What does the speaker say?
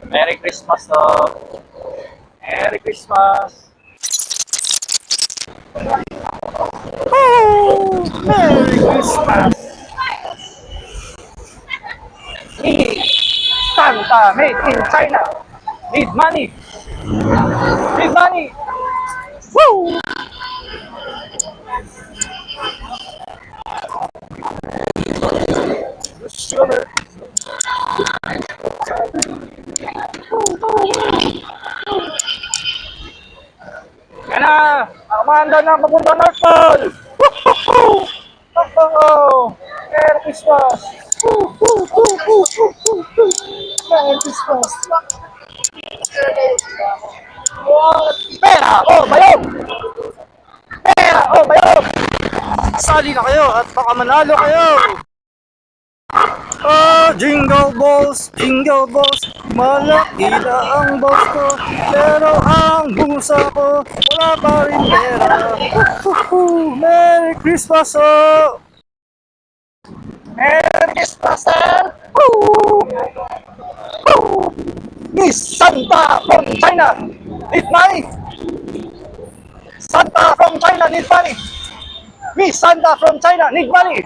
Merry Christmas to. Merry Christmas. Oh, Merry Christmas. Me, Santa made in China. Need money. Need money. Woo! Yan na! Amanda na papunta North Pole! Woohoo! Oh! Merry Christmas! Merry Christmas! Pera! Oh, bayog! Pera! Oh, bayog! Sali na kayo at baka manalo kayo! Oh, jingle balls, malaki na ang balls ko, pero ang busa ko, wala pa rin pera. Merry Christmas, oh! Merry Christmas, sir! Miss Santa from China, need money! Santa from China, need money! Miss Santa from China, need money!